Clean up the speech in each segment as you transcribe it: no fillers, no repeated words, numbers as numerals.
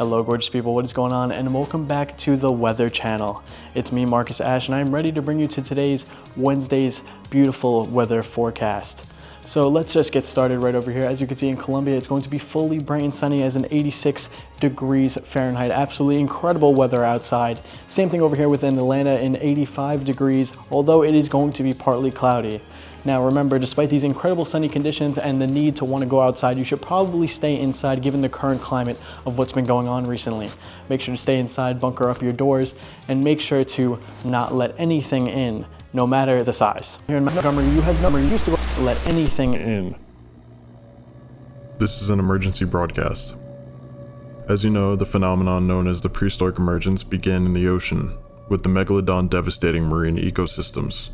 Hello gorgeous people, what is going on, and welcome back to the Weather Channel. It's me, Marcus Ash, and I'm ready to bring you to today's Wednesday's beautiful weather forecast. So let's just get started right over here. As you can see in Colombia, it's going to be fully bright and sunny as in 86 degrees Fahrenheit. Absolutely incredible weather outside. Same thing over here within Atlanta in 85 degrees, although it is going to be partly cloudy. Now remember, despite these incredible sunny conditions and the need to want to go outside, you should probably stay inside given the current climate of what's been going on recently. Make sure to stay inside, bunker up your doors, and make sure to not let anything in, no matter the size. Here in Montgomery, used to let anything in. This is an emergency broadcast. As you know, the phenomenon known as the Prehistoric Emergence began in the ocean, with the megalodon devastating marine ecosystems.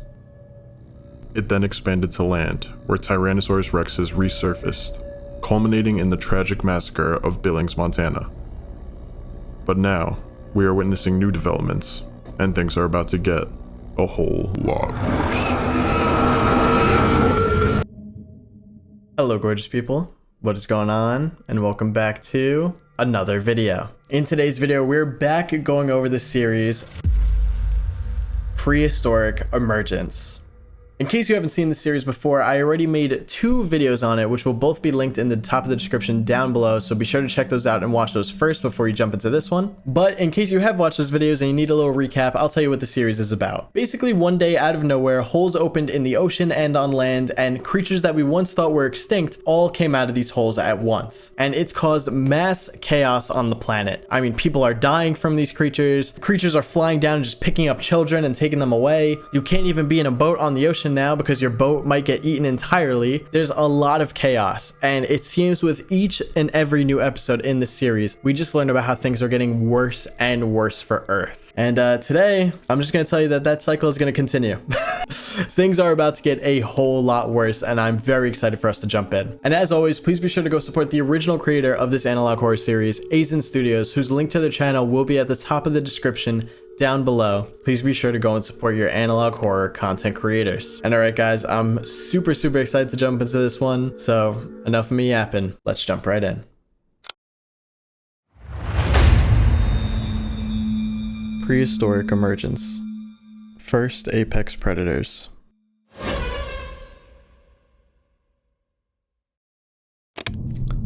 It then expanded to land, where Tyrannosaurus rexes resurfaced, culminating in the tragic massacre of Billings, Montana. But now, we are witnessing new developments, and things are about to get a whole lot worse. Hello gorgeous people, what is going on, and welcome back to another video. In today's video, we're back going over the series Prehistoric Emergence. In case you haven't seen this series before, I already made 2 videos on it, which will both be linked in the top of the description down below, so be sure to check those out and watch those first before you jump into this one. But in case you have watched those videos and you need a little recap, I'll tell you what the series is about. Basically, one day out of nowhere, holes opened in the ocean and on land, and creatures that we once thought were extinct all came out of these holes at once. And it's caused mass chaos on the planet. I mean, people are dying from these creatures. Creatures are flying down and just picking up children and taking them away. You can't even be in a boat on the ocean now because your boat might get eaten entirely. There's a lot of chaos, and it seems with each and every new episode in this series, we just learned about how things are getting worse and worse for Earth. And today, I'm just going to tell you that that cycle is going to continue. Things are about to get a whole lot worse, and I'm very excited for us to jump in. And as always, please be sure to go support the original creator of this analog horror series, AZUNStudios, whose link to their channel will be at the top of the description down below. Please be sure to go and support your analog horror content creators. And alright guys, I'm super excited to jump into this one, so enough of me yapping, let's jump right in. Prehistoric Emergence. First apex predators.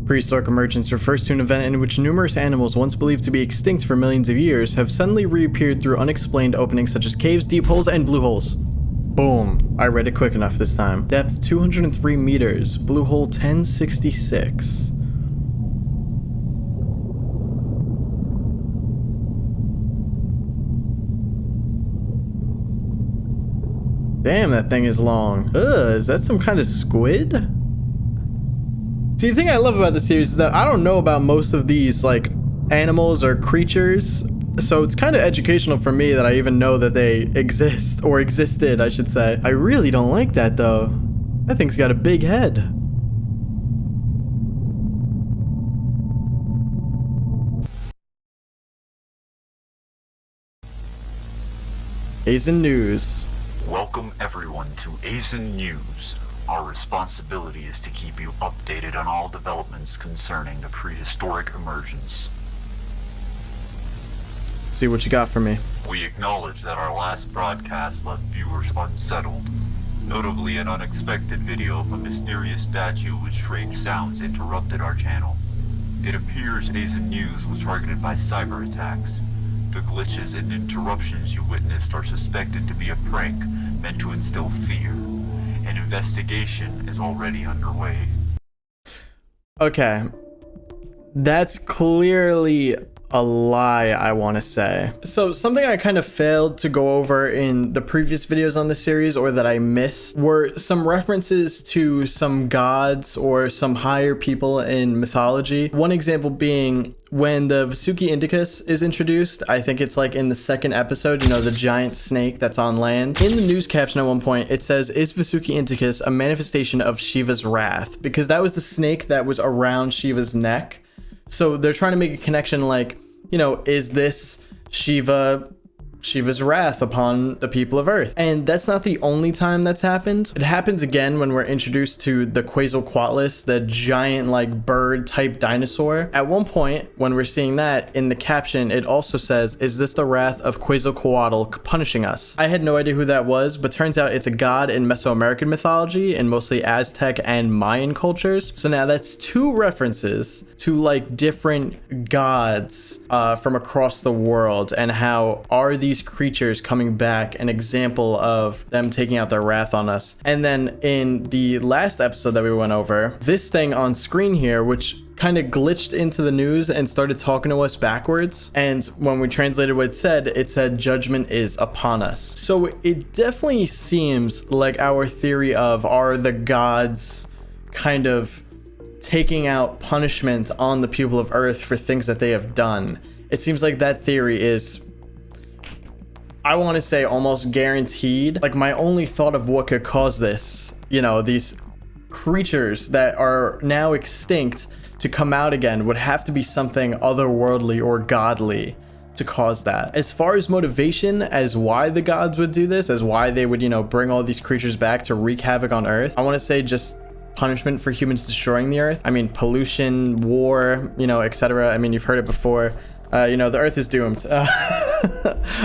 Prehistoric Emergence refers to an event in which numerous animals once believed to be extinct for millions of years have suddenly reappeared through unexplained openings such as caves, deep holes, and blue holes. Boom. I read it quick enough this time. Depth 203 meters. Blue hole 1066. Damn, that thing is long. Ugh, is that some kind of squid? See, the thing I love about the series is that I don't know about most of these, like, animals or creatures, so it's kind of educational for me that I even know that they exist, or existed, I should say. I really don't like that, though. That thing's got a big head. AZUN News. Welcome everyone to AZUN News. Our responsibility is to keep you updated on all developments concerning the prehistoric emergence. Let's see what you got for me. We acknowledge that our last broadcast left viewers unsettled. Notably, an unexpected video of a mysterious statue with strange sounds interrupted our channel. It appears AZUN News was targeted by cyber attacks. The glitches and interruptions you witnessed are suspected to be a prank meant to instill fear. An investigation is already underway. Okay. That's clearly a lie, I want to say. So something I kind of failed to go over in the previous videos on the series, or that I missed, were some references to some gods or some higher people in mythology. One example being when the Vasuki Indicus is introduced. I think it's like in the 2nd episode, you know, the giant snake that's on land. In the news caption at one point, it says, "Is Vasuki Indicus a manifestation of Shiva's wrath?" Because that was the snake that was around Shiva's neck. So they're trying to make a connection like, you know, is this Shiva Shiva's wrath upon the people of Earth. And that's not the only time that's happened. It happens again when we're introduced to the Quetzalcoatlus, the giant like bird type dinosaur. At one point when we're seeing that, in the caption it also says, "Is this the wrath of Quetzalcoatl punishing us?" I had no idea who that was, but turns out it's a god in Mesoamerican mythology and mostly Aztec and Mayan cultures. So now that's two references to like different gods from across the world, and how are these creatures coming back an example of them taking out their wrath on us. And then in the last episode that we went over, this thing on screen here, which kind of glitched into the news and started talking to us backwards, and when we translated what it said judgment is upon us. So it definitely seems like our theory of, are the gods kind of taking out punishment on the people of Earth for things that they have done? It seems like that theory is, I want to say, almost guaranteed. Like, my only thought of what could cause this, you know, these creatures that are now extinct to come out again, would have to be something otherworldly or godly to cause that. As far as motivation, as why the gods would do this, as why they would, you know, bring all these creatures back to wreak havoc on Earth, I want to say just punishment for humans destroying the Earth. I mean, pollution, war, you know, etc. I mean, you've heard it before. You know, the Earth is doomed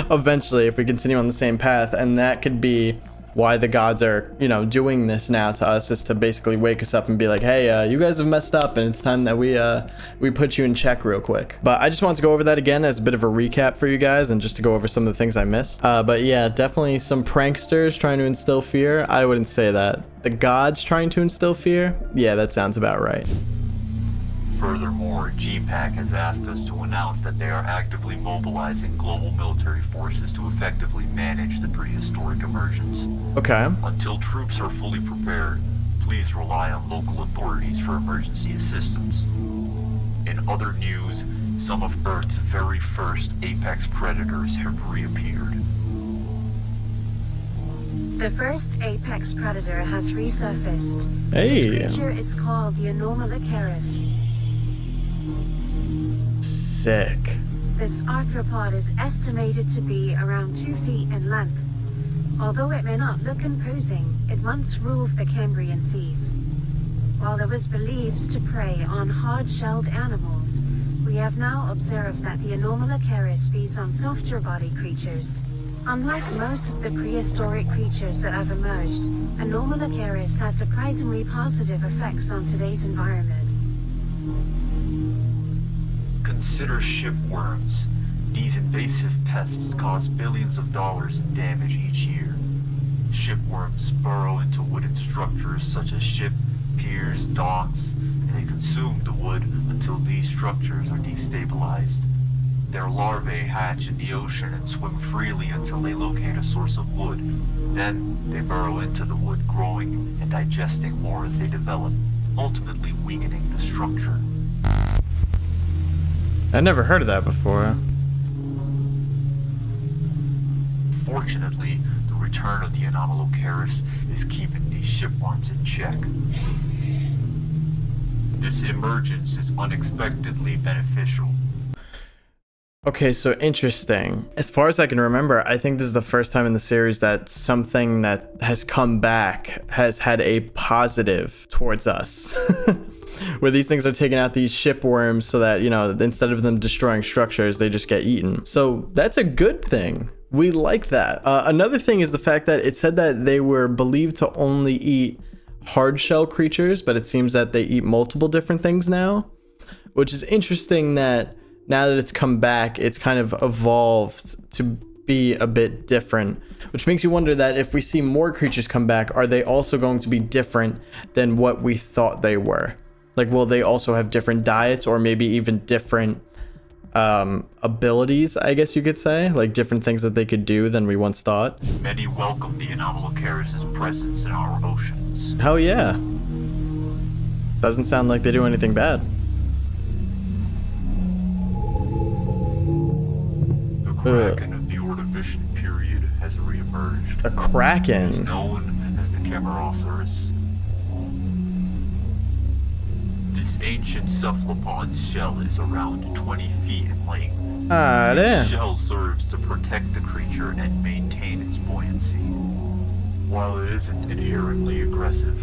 eventually if we continue on the same path, and that could be why the gods are, you know, doing this now to us, is to basically wake us up and be like, hey, you guys have messed up and it's time that we put you in check real quick. But I just wanted to go over that again as a bit of a recap for you guys, and just to go over some of the things I missed. But yeah, definitely some pranksters trying to instill fear. I wouldn't say that. The gods trying to instill fear? Yeah, that sounds about right. Furthermore, GPAC has asked us to announce that they are actively mobilizing global military forces to effectively manage the prehistoric emergence. Okay. Until troops are fully prepared, please rely on local authorities for emergency assistance. In other news, some of Earth's very first apex predators have reappeared. The first apex predator has resurfaced. Hey. This creature is called the AZUNStudios. Sick. This arthropod is estimated to be around 2 feet in length. Although it may not look imposing, it once ruled the Cambrian seas. While it was believed to prey on hard-shelled animals, we have now observed that the AZUNStudios feeds on softer-bodied creatures. Unlike most of the prehistoric creatures that have emerged, AZUNStudios has surprisingly positive effects on today's environment. Consider shipworms. These invasive pests cause billions of dollars in damage each year. Shipworms burrow into wooden structures such as ship, piers, docks, and they consume the wood until these structures are destabilized. Their larvae hatch in the ocean and swim freely until they locate a source of wood. Then they burrow into the wood, growing and digesting more as they develop, ultimately weakening the structure. I never heard of that before. Fortunately, the return of the AZUNStudios is keeping these shipworms in check. This emergence is unexpectedly beneficial. Okay, so interesting. As far as I can remember, I think this is the first time in the series that something that has come back has had a positive towards us. Where these things are taking out these shipworms so that, you know, instead of them destroying structures, they just get eaten. So that's a good thing. We like that. Another thing is the fact that it said that they were believed to only eat hard shell creatures, but it seems that they eat multiple different things now, which is interesting that now that it's come back, it's kind of evolved to be a bit different, which makes you wonder that if we see more creatures come back, are they also going to be different than what we thought they were? Like, will they also have different diets, or maybe even different abilities, I guess you could say? Like different things that they could do than we once thought? Many welcome the AZUNStudios' presence in our oceans. Hell yeah. Doesn't sound like they do anything bad. The Kraken of the Ordovician period has reemerged. A Kraken? It's known as the Camerosaurus. This ancient cephalopod's shell is around 20 feet in length. Ah, Its damn. shell serves to protect protect the creature and maintain its buoyancy. While it isn't inherently aggressive,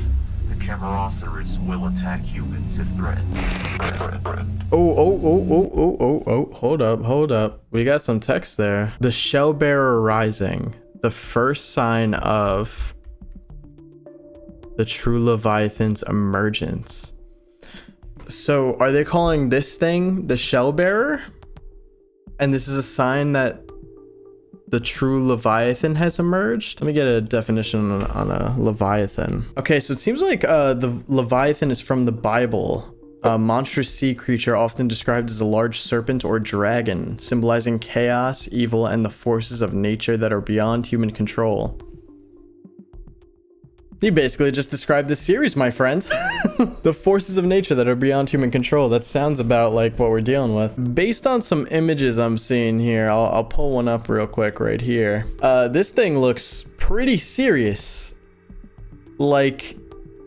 the Camerosaurus will attack humans if threatened. Oh, hold up. We got some text there. The shell bearer rising, the first sign of the true Leviathan's emergence. So are they calling this thing the shell bearer? And this is a sign that the true Leviathan has emerged? Let me get a definition on a Leviathan. Okay, so it seems like the Leviathan is from the Bible. A monstrous sea creature often described as a large serpent or dragon, symbolizing chaos, evil, and the forces of nature that are beyond human control. You basically just described the series, my friend. The forces of nature that are beyond human control. That sounds about like what we're dealing with. Based on some images I'm seeing here, I'll pull one up real quick right here. This thing looks pretty serious. Like,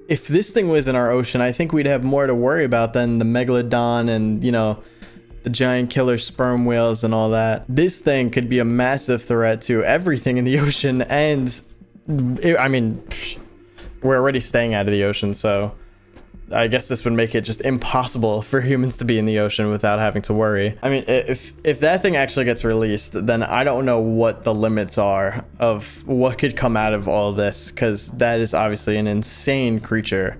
if this thing was in our ocean, I think we'd have more to worry about than the megalodon and, you know, the giant killer sperm whales and all that. This thing could be a massive threat to everything in the ocean, and I mean, we're already staying out of the ocean, so I guess this would make it just impossible for humans to be in the ocean without having to worry. I mean, if that thing actually gets released, then I don't know what the limits are of what could come out of all this, because that is obviously an insane creature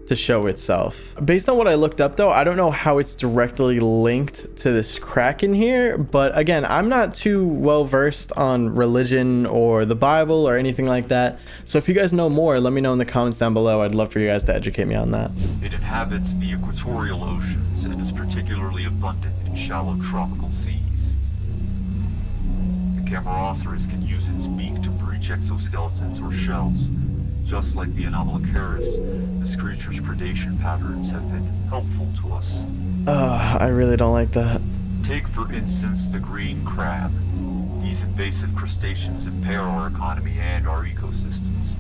to show itself. Based on what I looked up though, I don't know how it's directly linked to this Kraken here, but again, I'm not too well versed on religion or the Bible or anything like that. So if you guys know more, let me know in the comments down below. I'd love for you guys to educate me on that. It inhabits the equatorial oceans and is particularly abundant in shallow tropical seas. The Camerosaurus can use its beak to breach exoskeletons or shells. Just like the EmortalMarcus, this creature's predation patterns have been helpful to us. I really don't like that. Take for instance the green crab. These invasive crustaceans impair our economy and our ecosystems.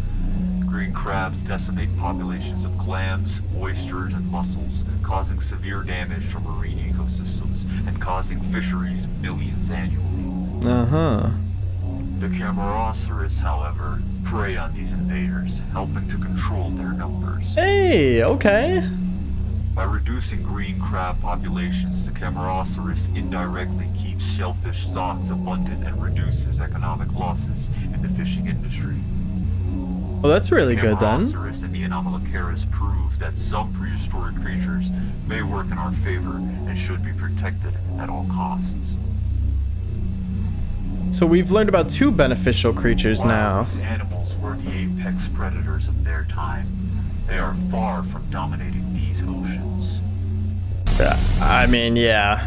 Green crabs decimate populations of clams, oysters, and mussels, causing severe damage to marine ecosystems and causing fisheries millions annually. The Camerosaurus, however, prey on these invaders, helping to control their numbers. Hey, okay. By reducing green crab populations, the Camerosaurus indirectly keeps shellfish stocks abundant and reduces economic losses in the fishing industry. Well, that's really good then. The Camerosaurus and the EmortalMarcus prove that some prehistoric creatures may work in our favor and should be protected at all costs. So we've learned about two beneficial creatures now. While these animals were the apex predators of their time, they are far from dominating these oceans. I mean, yeah.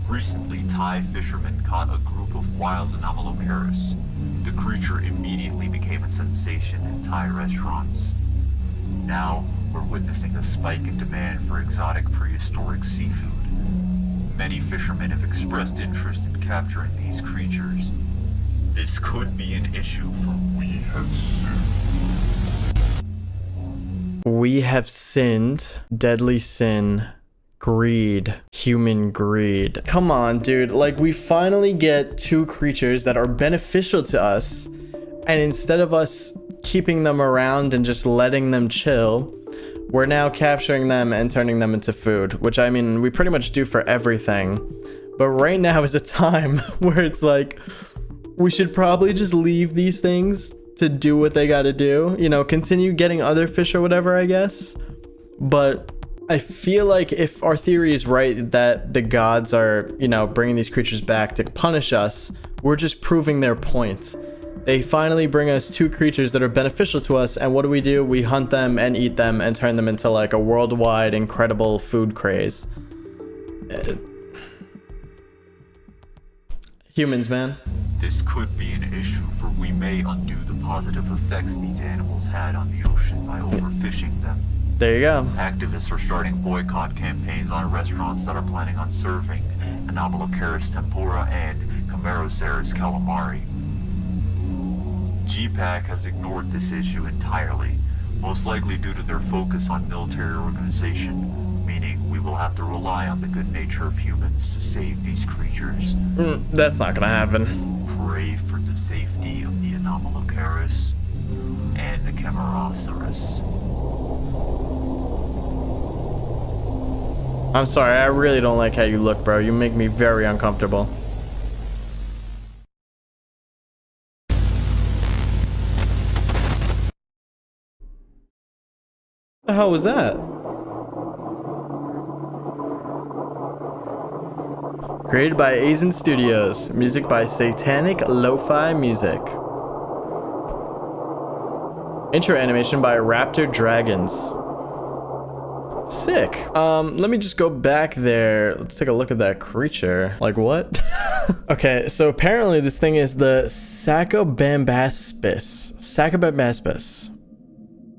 Recently, Thai fishermen caught a group of wild EmortalMarcus. The creature immediately became a sensation in Thai restaurants. Now, we're witnessing a spike in demand for exotic prehistoric seafood. Many fishermen have expressed interest in capturing these creatures. This could be an issue for we have sinned. We have sinned. Deadly sin. Greed. Human greed. Come on, dude. Like, we finally get two creatures that are beneficial to us, and instead of us keeping them around and just letting them chill, we're now capturing them and turning them into food, which, I mean, we pretty much do for everything. But right now is a time where it's like, we should probably just leave these things to do what they gotta do. You know, continue getting other fish or whatever, I guess. But I feel like if our theory is right that the gods are, you know, bringing these creatures back to punish us, we're just proving their point. They finally bring us two creatures that are beneficial to us, and what do? We hunt them and eat them and turn them into like a worldwide incredible food craze. Humans, man. This could be an issue, for we may undo the positive effects these animals had on the ocean by overfishing them. There you go. Activists are starting boycott campaigns on restaurants that are planning on serving EmortalMarcus tempura and Camerosaurus calamari. GPAC has ignored this issue entirely, most likely due to their focus on military organization, meaning we will have to rely on the good nature of humans to save these creatures. That's not gonna happen. Pray for the safety of the Anomalocaris and the Camerosaurus. I'm sorry, I really don't like how you look, bro. You make me very uncomfortable. What the hell was that? Created by AZUNStudios. Music by Satanic Lo-Fi Music. Intro animation by Raptor Dragons. Sick. Let me just go back there. Let's take a look at that creature. Like, what? Okay, so apparently this thing is the Sacobambaspis. Sacobambaspis.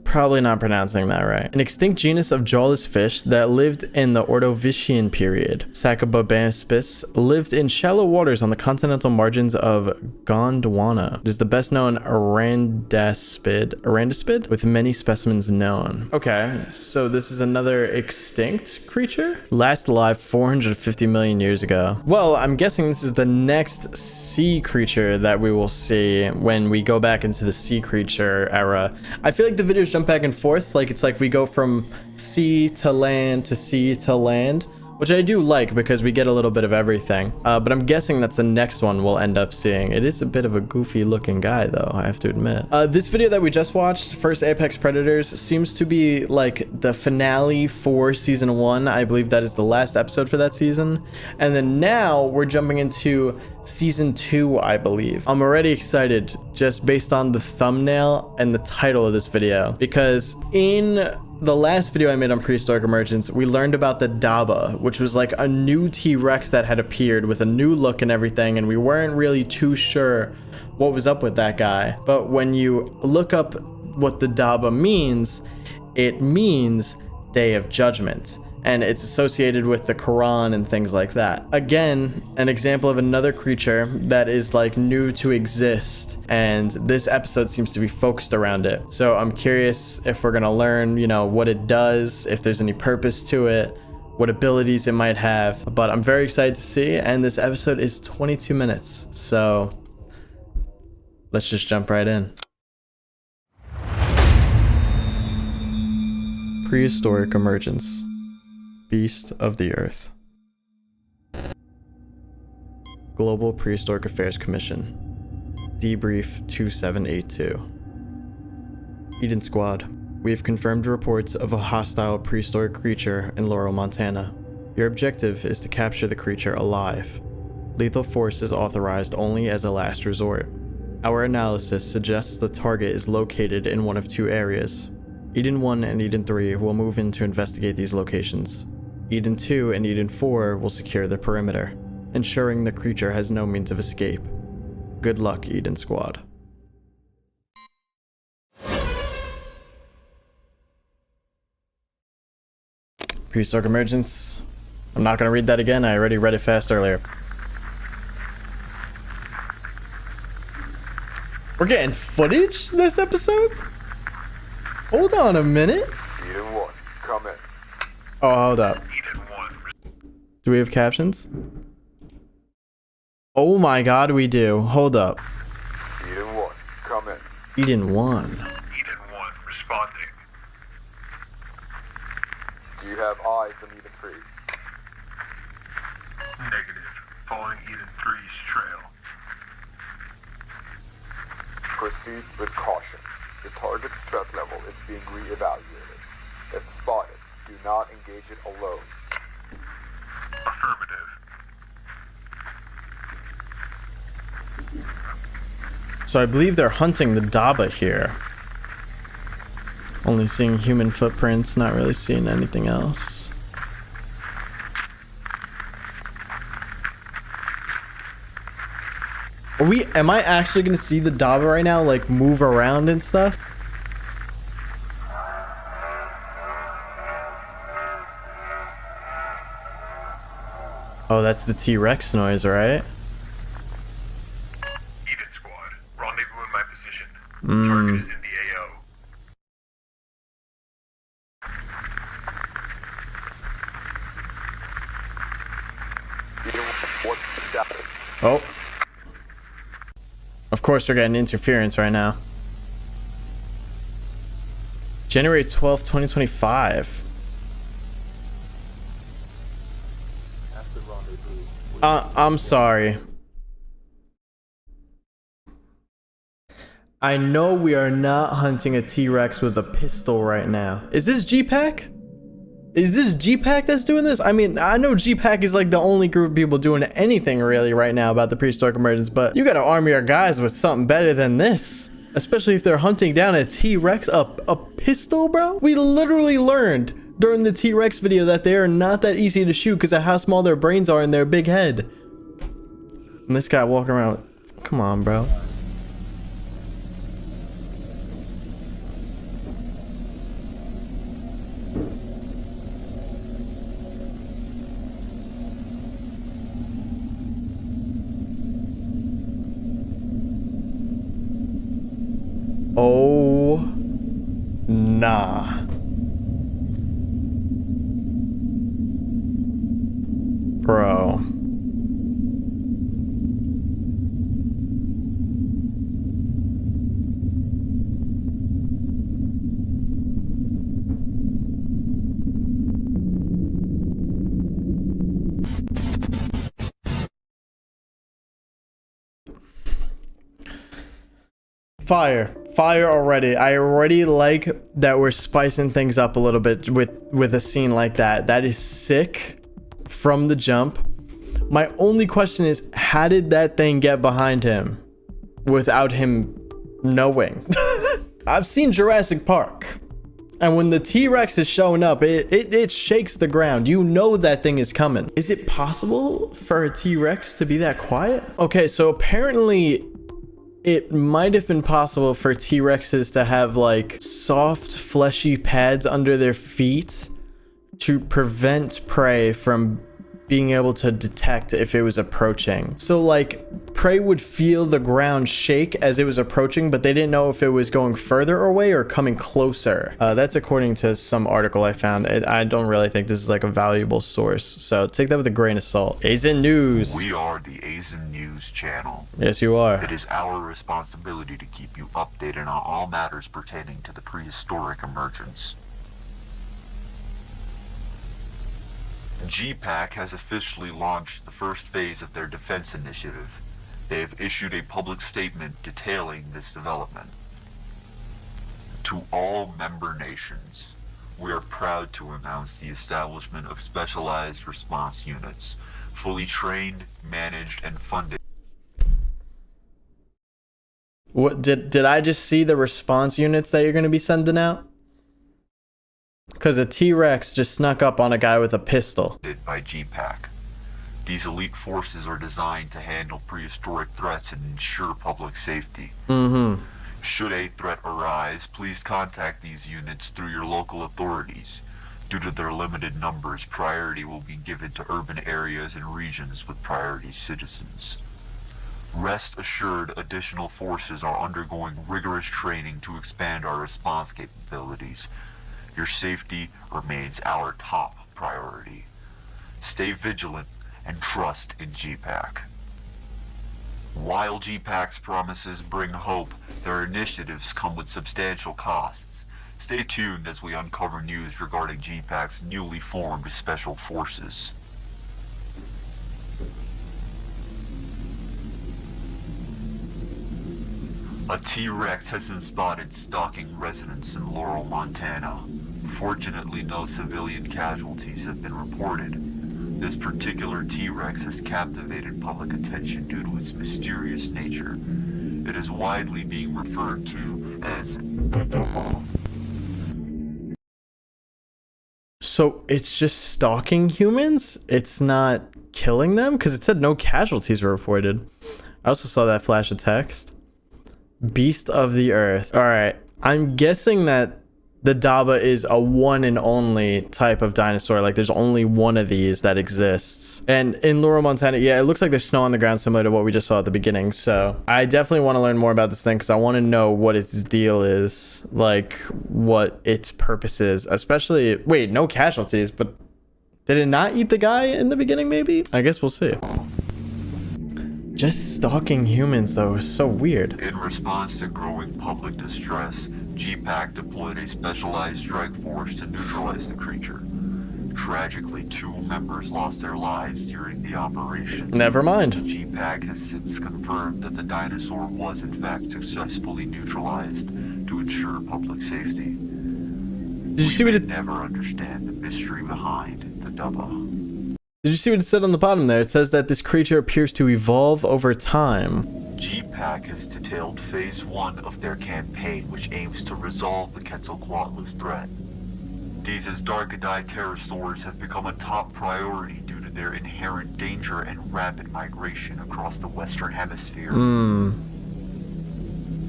Probably not pronouncing that right. An extinct genus of jawless fish that lived in the Ordovician period. Sacobambaspis lived in shallow waters on the continental margins of Gondwana. It is the best known Arandaspid with many specimens known. Okay, so this is another extinct creature? Last alive 450 million years ago. Well, I'm guessing this is the next sea creature that we will see when we go back into the sea creature era. I feel like the videos jump back and forth, like it's like we go from sea to land to sea to land, which I do like because we get a little bit of everything. But I'm guessing that's the next one we'll end up seeing. It is a bit of a goofy looking guy though, I have to admit. This video that we just watched, First Apex Predators, seems to be like the finale for season 1. I believe that is the last episode for that season. And then now we're jumping into season 2, I believe. I'm already excited just based on the thumbnail and the title of this video, because in the last video I made on Prehistoric Emergence, we learned about the Dabbah, which was like a new T-Rex that had appeared with a new look and everything, and we weren't really too sure what was up with that guy. But when you look up what the Dabbah means, it means Day of Judgment, and it's associated with the Quran and things like that. Again, an example of another creature that is like new to exist, and this episode seems to be focused around it. So I'm curious if we're gonna learn, you know, what it does, if there's any purpose to it, what abilities it might have. But I'm very excited to see, and this episode is 22 minutes, so let's just jump right in. Prehistoric Emergence. Beast of the Earth. Global Prehistoric Affairs Commission. Debrief 2782. Eden Squad. We have confirmed reports of a hostile prehistoric creature in Laurel, Montana. Your objective is to capture the creature alive. Lethal force is authorized only as a last resort. Our analysis suggests the target is located in one of two areas. Eden 1 and Eden 3 will move in to investigate these locations. Eden 2 and Eden 4 will secure the perimeter, ensuring the creature has no means of escape. Good luck, Eden Squad. Prehistoric Emergence. I'm not going to read that again, I already read it fast earlier. We're getting footage this episode? Hold on a minute. Eden 1, come in. Oh, hold up. Eden 1. Do we have captions? Oh my god, we do. Hold up. Eden 1, come in. Eden 1. Eden 1 responding. Do you have eyes on Eden 3? Negative. Following Eden 3's trail. Proceed with caution. The target's threat level is being re-evaluated. If spotted, do not engage it alone. Affirmative. So I believe they're hunting the Dabbah here. Only seeing human footprints, not really seeing anything else. Am I actually gonna see the Dabbah right now, like move around and stuff? Oh, that's the T-Rex noise, right? Eden Squad. Rendezvous in my position. Target is in the AO. Even what status? Oh. Of course, we're getting interference right now. January 12th, 2025. I'm sorry. I know we are not hunting a T-Rex with a pistol right now. Is this G-Pack? Is this G-Pack that's doing this? I mean, I know G-Pack is like the only group of people doing anything really right now about the prehistoric emergence, but you gotta arm your guys with something better than this. Especially if they're hunting down a T-Rex, a pistol, bro? We literally learned during the T-Rex video that they are not that easy to shoot because of how small their brains are and their big head. And this guy walking around, come on, bro. Oh, nah. Bro. Fire already. I already like that we're spicing things up a little bit with a scene like that. That is sick from the jump. My only question is, how did that thing get behind him without him knowing? I've seen Jurassic Park, and when the T-Rex is showing up, it shakes the ground. You know that thing is coming. Is it possible for a T-Rex to be that quiet? Okay, so apparently it might have been possible for T-Rexes to have like soft, fleshy pads under their feet to prevent prey from being able to detect if it was approaching. So like prey would feel the ground shake as it was approaching, but they didn't know if it was going further away or coming closer. That's according to some article I found. I don't really think this is like a valuable source, so take that with a grain of salt. AZUN News. We are the AZUNstudios Channel. Yes, you are. It is our responsibility to keep you updated on all matters pertaining to the prehistoric emergence. GPAC has officially launched the first phase of their defense initiative. They have issued a public statement detailing this development. To all member nations, we are proud to announce the establishment of specialized response units, fully trained, managed, and funded. What did I just see the response units that you're going to be sending out? Because a T-Rex just snuck up on a guy with a pistol. By GPAC. These elite forces are designed to handle prehistoric threats and ensure public safety. Should a threat arise, please contact these units through your local authorities. Due to their limited numbers, priority will be given to urban areas and regions with priority citizens. Rest assured, additional forces are undergoing rigorous training to expand our response capabilities. Your safety remains our top priority. Stay vigilant and trust in GPAC. While GPAC's promises bring hope, their initiatives come with substantial costs. Stay tuned as we uncover news regarding GPAC's newly formed special forces. A T-Rex has been spotted stalking residents in Laurel, Montana. Fortunately, no civilian casualties have been reported. This particular T-Rex has captivated public attention due to its mysterious nature. It is widely being referred to as the Dabbah. So it's just stalking humans? It's not killing them? Because it said no casualties were reported. I also saw that flash of text. Beast of the Earth. All right. I'm guessing that the Dabbah is a one and only type of dinosaur. Like there's only one of these that exists. And in Laurel, Montana, yeah, it looks like there's snow on the ground similar to what we just saw at the beginning. So I definitely want to learn more about this thing because I want to know what its deal is. Like what its purpose is. Especially, wait, no casualties, but Did it not eat the guy in the beginning, maybe? I guess we'll see. Just stalking humans, though, is so weird. In response to growing public distress, GPAC deployed a specialized strike force to neutralize the creature. Tragically, 2 members lost their lives during the operation. Never mind. GPAC has since confirmed that the dinosaur was in fact successfully neutralized to ensure public safety. Did you see what it... never understand the mystery behind the Dabbah. Did you see what it said on the bottom there? It says that this creature appears to evolve over time. GPAC has detailed Phase 1 of their campaign, which aims to resolve the Quetzalcoatlus threat. These Darkadai pterosaurs have become a top priority due to their inherent danger and rapid migration across the Western Hemisphere.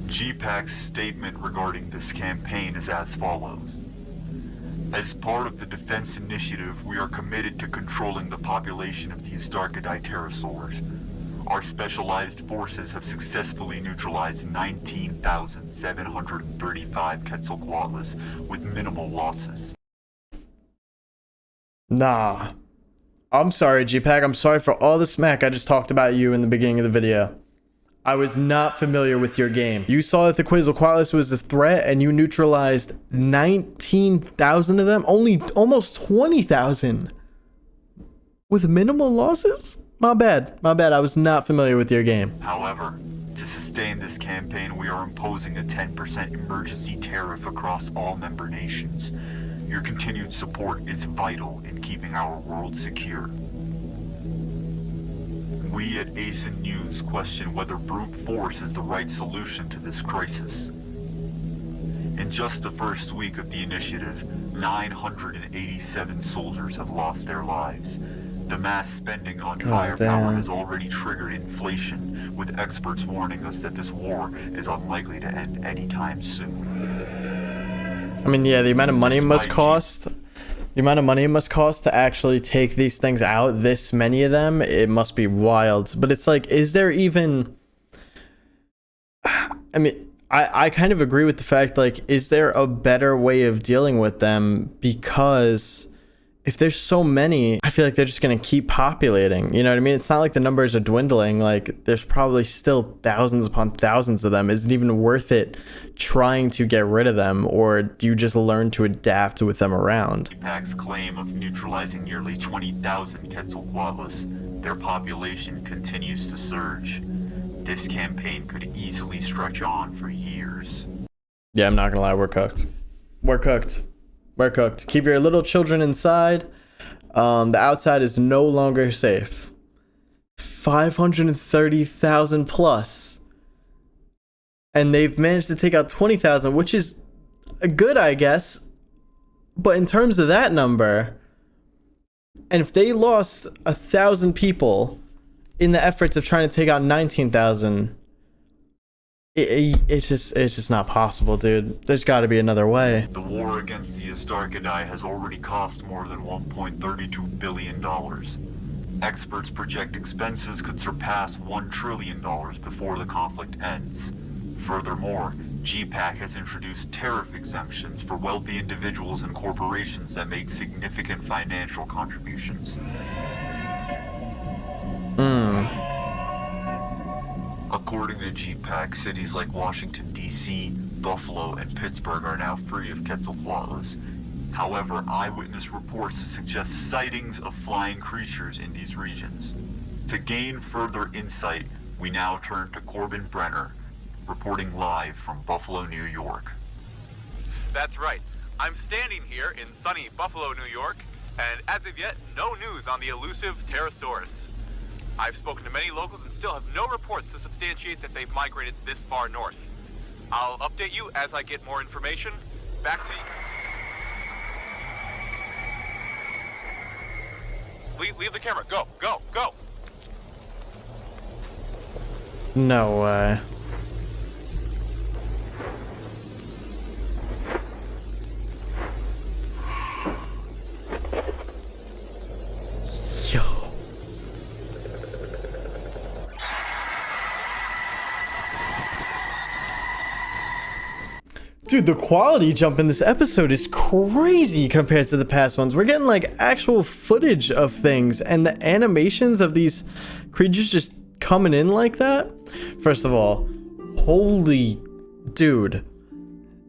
GPAC's statement regarding this campaign is as follows. As part of the defense initiative, we are committed to controlling the population of these Darkadai pterosaurs. Our specialized forces have successfully neutralized 19,735 Quetzalcoatlus with minimal losses. Nah. I'm sorry, GPAC. I'm sorry for all the smack I just talked about you in the beginning of the video. I was not familiar with your game. You saw that the Quetzalcoatlus was a threat and you neutralized 19,000 of them? Only almost 20,000 with minimal losses? My bad. My bad. I was not familiar with your game. However, to sustain this campaign, we are imposing a 10% emergency tariff across all member nations. Your continued support is vital in keeping our world secure. We at AZUNStudios question whether brute force is the right solution to this crisis. In just the first week of the initiative, 987 soldiers have lost their lives. The mass spending on firepower has already triggered inflation, with experts warning us that this war is unlikely to end anytime soon. I mean, yeah, the amount of money it must cost... The amount of money it must cost to actually take these things out, this many of them, it must be wild. But it's like, is there even... I mean, I kind of agree with the fact, like, is there a better way of dealing with them? Because if there's so many, I feel like they're just going to keep populating. You know what I mean? It's not like the numbers are dwindling. Like, there's probably still thousands upon thousands of them. Is it even worth it trying to get rid of them? Or do you just learn to adapt with them around? GPAC's claim of neutralizing nearly 20,000 Quetzalcoatlus, their population continues to surge. This campaign could easily stretch on for years. Yeah, I'm not going to lie. We're cooked. We're cooked. We're cooked. Keep your little children inside. The outside is no longer safe. 530,000 plus. And they've managed to take out 20,000, which is good, I guess. But in terms of that number, and if they lost 1,000 people in the efforts of trying to take out 19,000, it's just not possible, dude. There's got to be another way. The war against the Darkadai has already cost more than $1.32 billion. Experts project expenses could surpass $1 trillion before the conflict ends. Furthermore, GPAC has introduced tariff exemptions for wealthy individuals and corporations that make significant financial contributions. According to GPAC, cities like Washington, D.C., Buffalo, and Pittsburgh are now free of Quetzalcoatlus. However, eyewitness reports suggest sightings of flying creatures in these regions. To gain further insight, we now turn to Corbin Brenner, reporting live from Buffalo, New York. That's right. I'm standing here in sunny Buffalo, New York, and as of yet, no news on the elusive Pterosaurus. I've spoken to many locals and still have no reports to substantiate that they've migrated this far north. I'll update you as I get more information. Back to you. Leave the camera. Go, go, go! No way. Yo. Dude, the quality jump in this episode is crazy compared to the past ones. We're getting like actual footage of things, and the animations of these creatures just coming in like that. First of all, holy dude,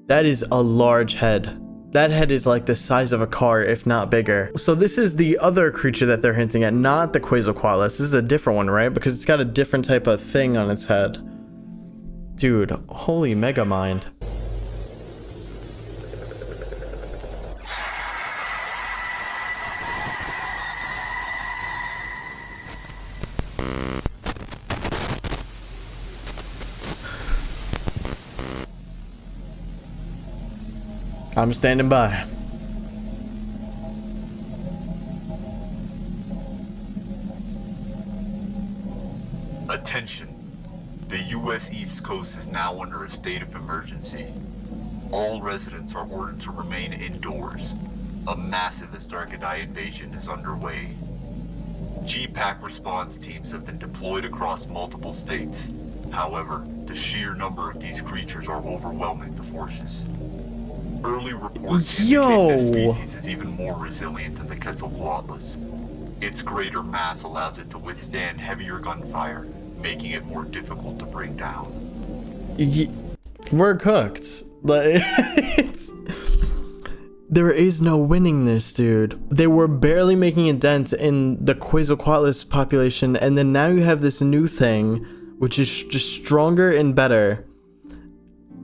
that is a large head. That head is like the size of a car, if not bigger. So this is the other creature that they're hinting at, not the Quetzalcoatlus. This is a different one, right? Because it's got a different type of thing on its head. Dude, holy mega mind. I'm standing by. Attention. The U.S. East Coast is now under a state of emergency. All residents are ordered to remain indoors. A massive Astarkadai invasion is underway. G-Pack response teams have been deployed across multiple states. However, the sheer number of these creatures are overwhelming the forces. Early reports indicate this species is even more resilient than the Quetzalcoatlus. Its greater mass allows it to withstand heavier gunfire, making it more difficult to bring down. We're cooked. Like, there is no winning this, dude. They were barely making a dent in the Quetzalcoatlus population, and then now you have this new thing, which is just stronger and better.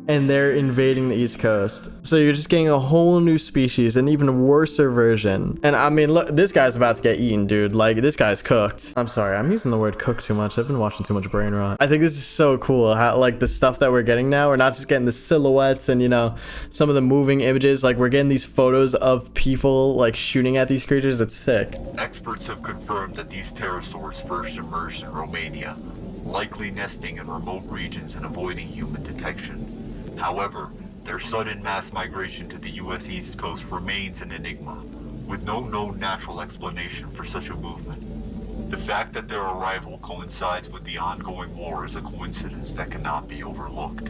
And they're invading the East Coast. So you're just getting a whole new species, an even worser version. And I mean, look, this guy's about to get eaten, dude. Like, this guy's cooked. I'm sorry, I'm using the word cooked too much. I've been watching too much brain rot. I think this is so cool how, like, the stuff that we're getting now, we're not just getting the silhouettes and, you know, some of the moving images. Like, we're getting these photos of people, like, shooting at these creatures. It's sick. Experts have confirmed that these pterosaurs first emerged in Romania, likely nesting in remote regions and avoiding human detection. However, their sudden mass migration to the U.S. East Coast remains an enigma, with no known natural explanation for such a movement. The fact that their arrival coincides with the ongoing war is a coincidence that cannot be overlooked.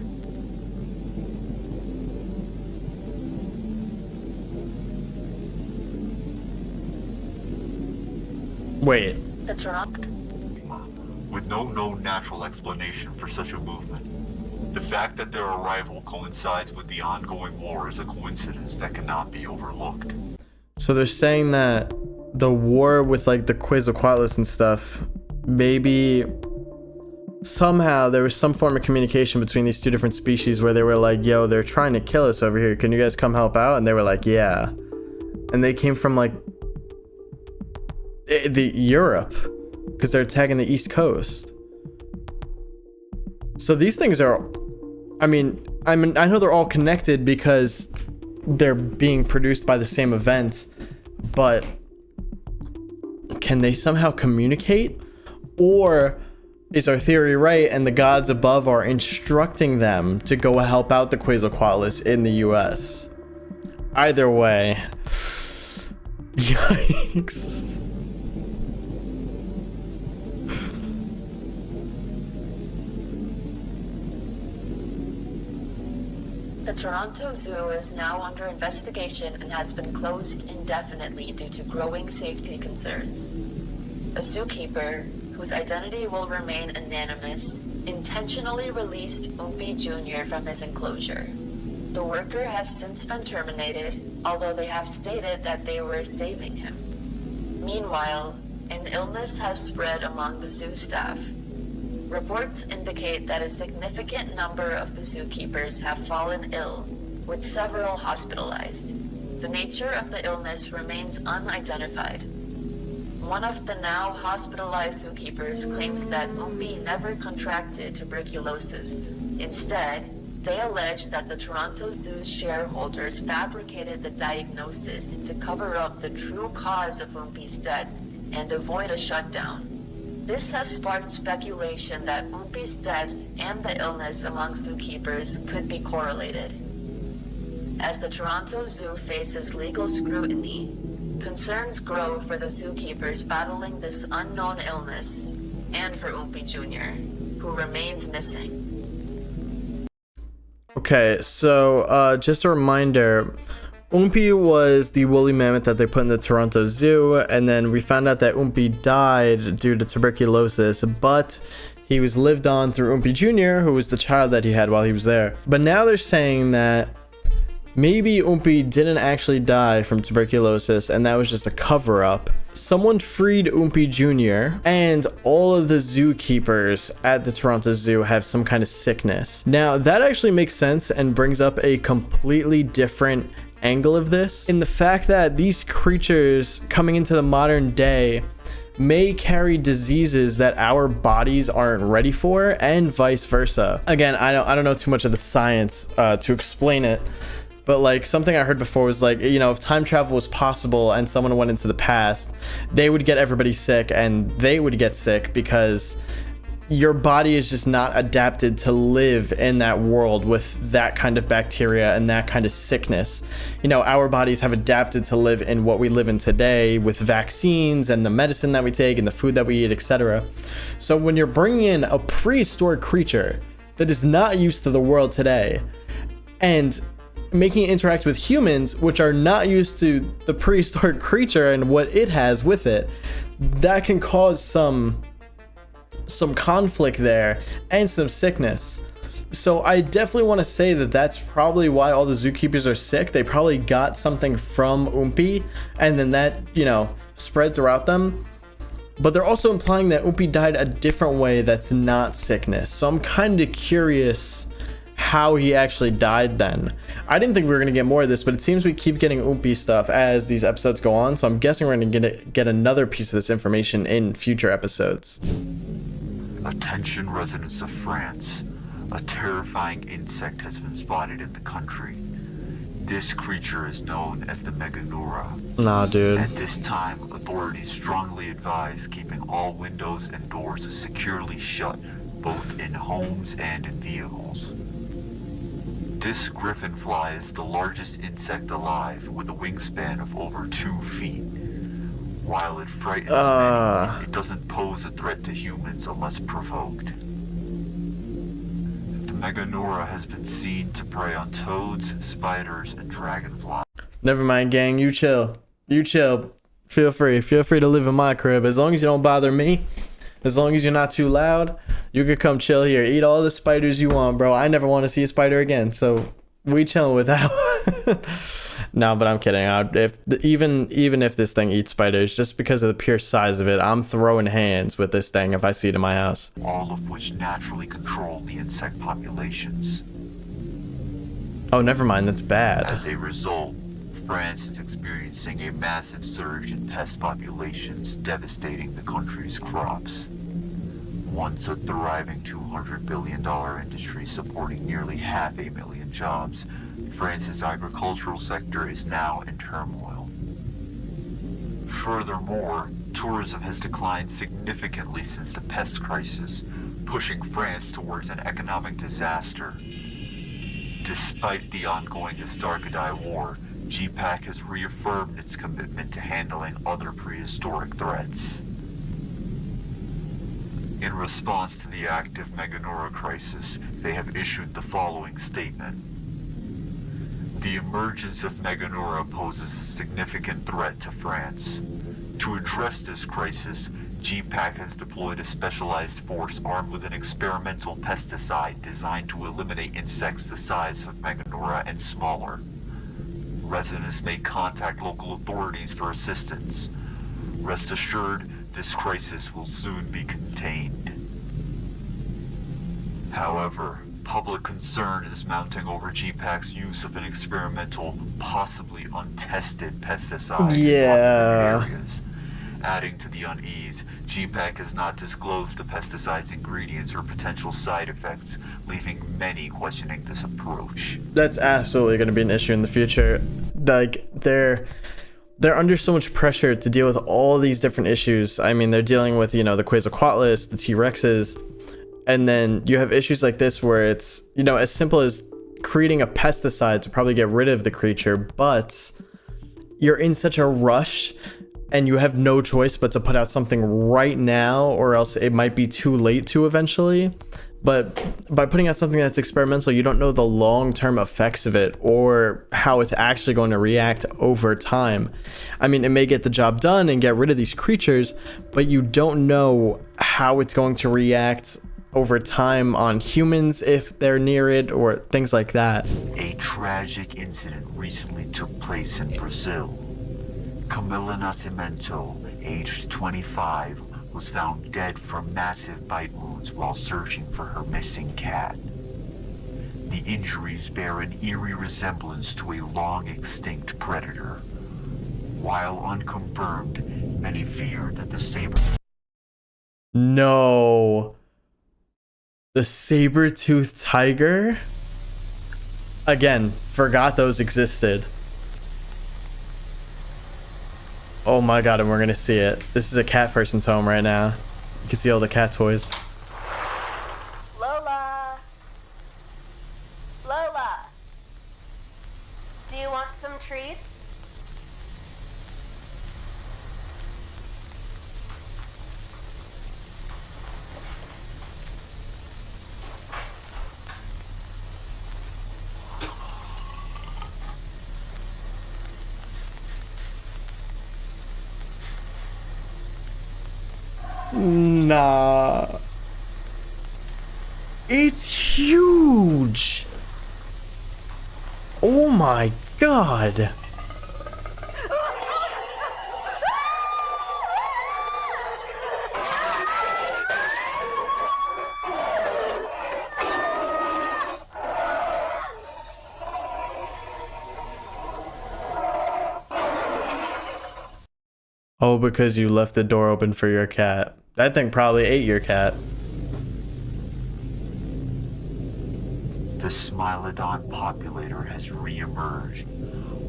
Wait. That's wrong. With no known natural explanation for such a movement. The fact that their arrival coincides with the ongoing war is a coincidence that cannot be overlooked. So they're saying that the war with like the Quetzalcoatlus and stuff, maybe somehow there was some form of communication between these two different species where they were like, yo, they're trying to kill us over here. Can you guys come help out? And they were like, yeah. And they came from like the Europe because they're attacking the East Coast. So these things are, I mean, I know they're all connected because they're being produced by the same event, but can they somehow communicate? Or is our theory right and the gods above are instructing them to go help out the Quetzalcoatlus in the US? Either way, yikes. The Toronto Zoo is now under investigation and has been closed indefinitely due to growing safety concerns. A zookeeper, whose identity will remain anonymous, intentionally released Oompi Jr. from his enclosure. The worker has since been terminated, although they have stated that they were saving him. Meanwhile, an illness has spread among the zoo staff. Reports indicate that a significant number of the zookeepers have fallen ill, with several hospitalized. The nature of the illness remains unidentified. One of the now hospitalized zookeepers claims that Oompi never contracted tuberculosis. Instead, they allege that the Toronto Zoo's shareholders fabricated the diagnosis to cover up the true cause of Oompi's death and avoid a shutdown. This has sparked speculation that Oompi's death and the illness among zookeepers could be correlated. As the Toronto Zoo faces legal scrutiny, concerns grow for the zookeepers battling this unknown illness, and for Oompi Jr., who remains missing. Okay, so just a reminder, Oompi was the woolly mammoth that they put in the Toronto Zoo, and then we found out that Oompi died due to tuberculosis, but he was lived on through Oompi Jr., who was the child that he had while he was there. But now they're saying that maybe Oompi didn't actually die from tuberculosis, and that was just a cover-up. Someone freed Oompi Jr., and all of the zookeepers at the Toronto Zoo have some kind of sickness. Now, that actually makes sense and brings up a completely different angle of this, in the fact that these creatures coming into the modern day may carry diseases that our bodies aren't ready for, and vice versa. Again, I don't know too much of the science to explain it, but like something I heard before was like, you know, if time travel was possible and someone went into the past, they would get everybody sick and they would get sick because your body is just not adapted to live in that world with that kind of bacteria and that kind of sickness. You know, our bodies have adapted to live in what we live in today with vaccines and the medicine that we take and the food that we eat, etc. So when you're bringing in a prehistoric creature that is not used to the world today and making it interact with humans, which are not used to the prehistoric creature and what it has with it, that can cause some conflict there and some sickness. So I definitely want to say that that's probably why all the zookeepers are sick. They probably got something from Oompi and then that, you know, spread throughout them. But they're also implying that Oompi died a different way that's not sickness. So I'm kind of curious how he actually died then. I didn't think we were going to get more of this, but it seems we keep getting Oompi stuff as these episodes go on. So I'm guessing we're going to get another piece of this information in future episodes. Attention residents of France. A terrifying insect has been spotted in the country. This creature is known as the Meganeura. Nah, dude. At this time, authorities strongly advise keeping all windows and doors securely shut, both in homes and in vehicles. This griffin fly is the largest insect alive, with a wingspan of over 2 feet. While it frightens many, it doesn't pose a threat to humans unless provoked. The Meganeura has been seen to prey on toads, spiders, and dragonflies. Never mind, gang. You chill. You chill. Feel free to live in my crib. As long as you don't bother me, as long as you're not too loud, you could come chill here. Eat all the spiders you want, bro. I never want to see a spider again, so we chilling with that one. No, but I'm kidding. Even if this thing eats spiders, just because of the pure size of it, I'm throwing hands with this thing if I see it in my house. All of which naturally control the insect populations. Oh, never mind. That's bad. As a result, France is experiencing a massive surge in pest populations, devastating the country's crops. Once a thriving $200 billion industry supporting nearly 500,000 jobs, France's agricultural sector is now in turmoil. Furthermore, tourism has declined significantly since the pest crisis, pushing France towards an economic disaster. Despite the ongoing Astarkadai War, GPAC has reaffirmed its commitment to handling other prehistoric threats. In response to the active Meganeura crisis, they have issued the following statement. The emergence of Meganeura poses a significant threat to France. To address this crisis, GPAC has deployed a specialized force armed with an experimental pesticide designed to eliminate insects the size of Meganeura and smaller. Residents may contact local authorities for assistance. Rest assured, this crisis will soon be contained. However, public concern is mounting over GPAC's use of an experimental, possibly untested pesticide in populated areas. Adding to the unease, GPAC has not disclosed the pesticide's ingredients or potential side effects, leaving many questioning this approach. That's absolutely going to be an issue in the future. Like, they're under so much pressure to deal with all these different issues. I mean, they're dealing with, you know, the Quetzalcoatlus, the T-Rexes, and then you have issues like this where it's, you know, as simple as creating a pesticide to probably get rid of the creature, but you're in such a rush and you have no choice but to put out something right now, or else it might be too late to eventually. But by putting out something that's experimental, you don't know the long-term effects of it or how it's actually going to react over time. I mean, it may get the job done and get rid of these creatures, but you don't know how it's going to react over time on humans if they're near it or things like that. A tragic incident recently took place in Brazil. Camila Nascimento, aged 25, was found dead from massive bite wounds while searching for her missing cat. The injuries bear an eerie resemblance to a long-extinct predator. While unconfirmed, many fear that the saber... No. The saber-toothed tiger? Again, forgot those existed. Oh my god, and we're gonna see it. This is a cat person's home right now. You can see all the cat toys. Lola! Lola! Do you want some treats? Nah. It's huge. Oh my god. Oh, because you left the door open for your cat. That thing probably ate your cat. The Smilodon populator has re-emerged,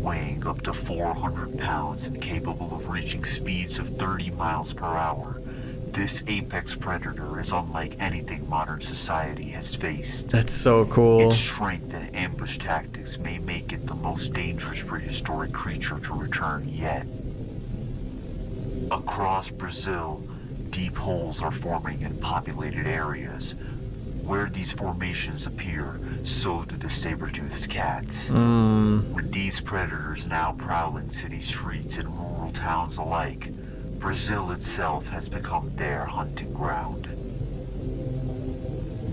weighing up to 400 pounds and capable of reaching speeds of 30 miles per hour. This apex predator is unlike anything modern society has faced. That's so cool. Its strength and ambush tactics may make it the most dangerous prehistoric creature to return yet. Across Brazil, deep holes are forming in populated areas. Where these formations appear, so do the saber-toothed cats. With these predators now prowling city streets and rural towns alike, Brazil itself has become their hunting ground.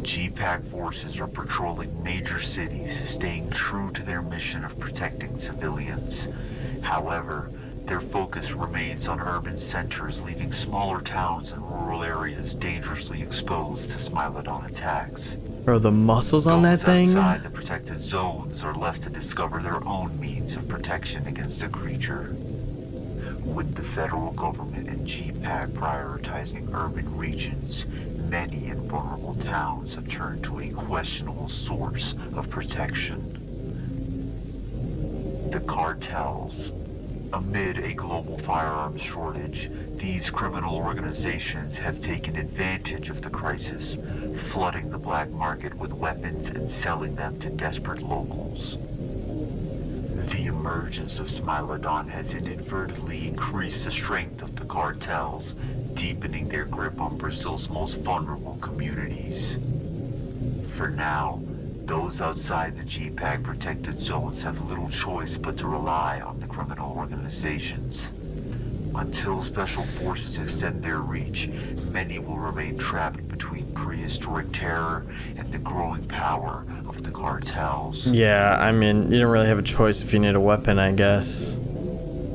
G-Pack forces are patrolling major cities, staying true to their mission of protecting civilians. However, their focus remains on urban centers, leaving smaller towns and rural areas dangerously exposed to Smilodon attacks. Bro, the muscles on that thing? Those outside the protected zones are left to discover their own means of protection against the creature. With the federal government and G-Pack prioritizing urban regions, many and vulnerable towns have turned to a questionable source of protection. The cartels. Amid a global firearms shortage, these criminal organizations have taken advantage of the crisis, flooding the black market with weapons and selling them to desperate locals. The emergence of Smilodon has inadvertently increased the strength of the cartels, deepening their grip on Brazil's most vulnerable communities. For now, those outside the G-Pack protected zones have little choice but to rely on the criminal organizations. Until special forces extend their reach, many will remain trapped between prehistoric terror and the growing power of the cartels. Yeah, I mean, you don't really have a choice if you need a weapon, I guess.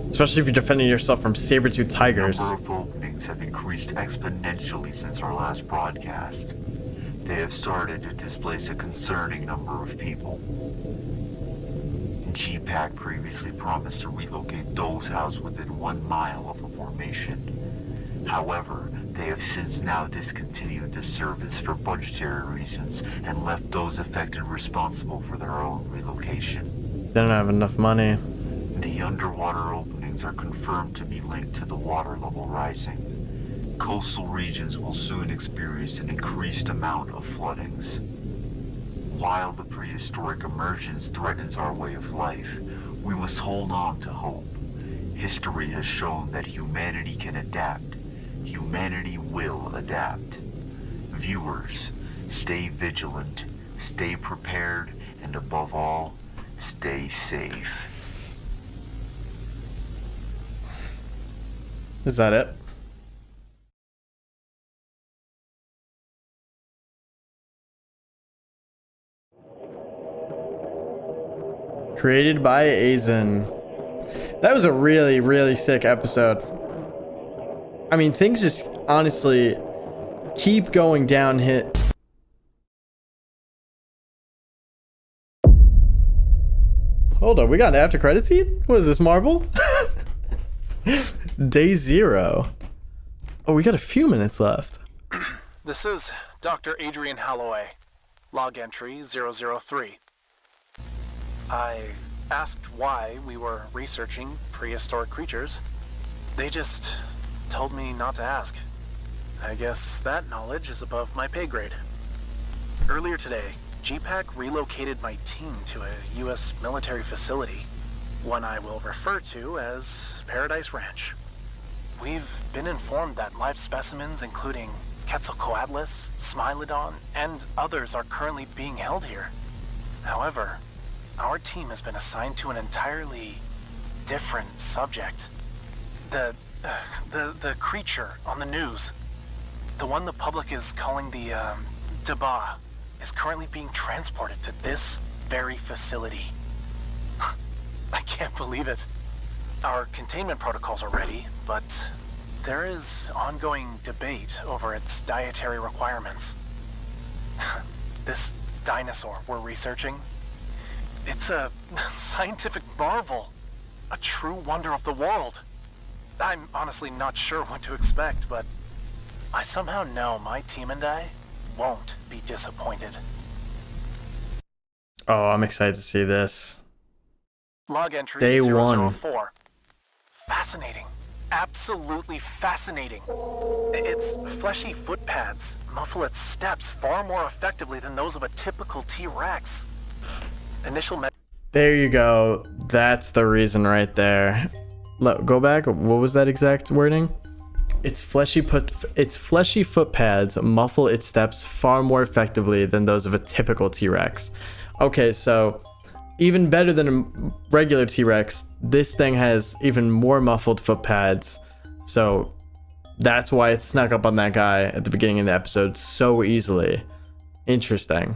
Especially if you're defending yourself from saber-toothed tigers. The number of openings have increased exponentially since our last broadcast. They have started to displace a concerning number of people. G-Pack previously promised to relocate those housed within 1 mile of the formation. However, they have since now discontinued the service for budgetary reasons and left those affected responsible for their own relocation. They don't have enough money. The underwater openings are confirmed to be linked to the water level rising. Coastal regions will soon experience an increased amount of floodings. While the prehistoric emergence threatens our way of life, we must hold on to hope. History has shown that humanity can adapt. Humanity will adapt. Viewers, Stay vigilant, stay prepared, and above all, stay safe. Is that it? Created by Azun. That was a really, really sick episode. I mean, things just honestly keep going down hit. Hold on, we got an after credit scene? What is this, Marvel? Day 0. Oh, we got a few minutes left. This is Dr. Adrian Holloway, log entry 003. I asked why we were researching prehistoric creatures. They just told me not to ask. I guess that knowledge is above my pay grade. Earlier today, GPAC relocated my team to a U.S. military facility, one I will refer to as Paradise Ranch. We've been informed that live specimens including Quetzalcoatlus, Smilodon, and others are currently being held here. However, our team has been assigned to an entirely different subject. The creature on the news, the one the public is calling the Dabbah, is currently being transported to this very facility. I can't believe it. Our containment protocols are ready, but there is ongoing debate over its dietary requirements. This dinosaur we're researching, it's a scientific marvel, a true wonder of the world. I'm honestly not sure what to expect, but I somehow know my team and I won't be disappointed. Oh, I'm excited to see this. Log entry Day 1. 004. Fascinating. Absolutely fascinating. Its fleshy foot pads muffle its steps far more effectively than those of a typical T-Rex. There you go. That's the reason right there. Go back. What was that exact wording? Its fleshy foot pads muffle its steps far more effectively than those of a typical T-Rex. Okay, so even better than a regular T-Rex, this thing has even more muffled foot pads. So that's why it snuck up on that guy at the beginning of the episode so easily. Interesting.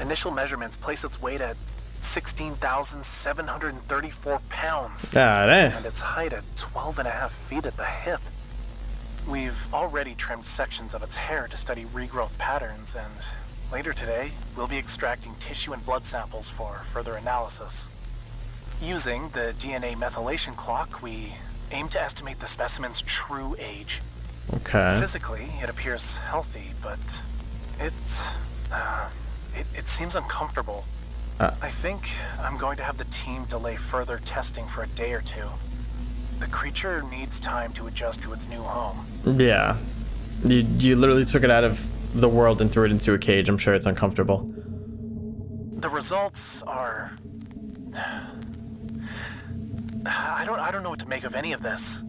Initial measurements place its weight at 16,734 pounds. And its height at 12.5 feet at the hip. We've already trimmed sections of its hair to study regrowth patterns, and later today, we'll be extracting tissue and blood samples for further analysis. Using the DNA methylation clock, we aim to estimate the specimen's true age. Okay. Physically, it appears healthy, but it seems uncomfortable. I think I'm going to have the team delay further testing for a day or two. The creature needs time to adjust to its new home. Yeah. You literally took it out of the world and threw it into a cage. I'm sure it's uncomfortable. The results are... I don't know what to make of any of this.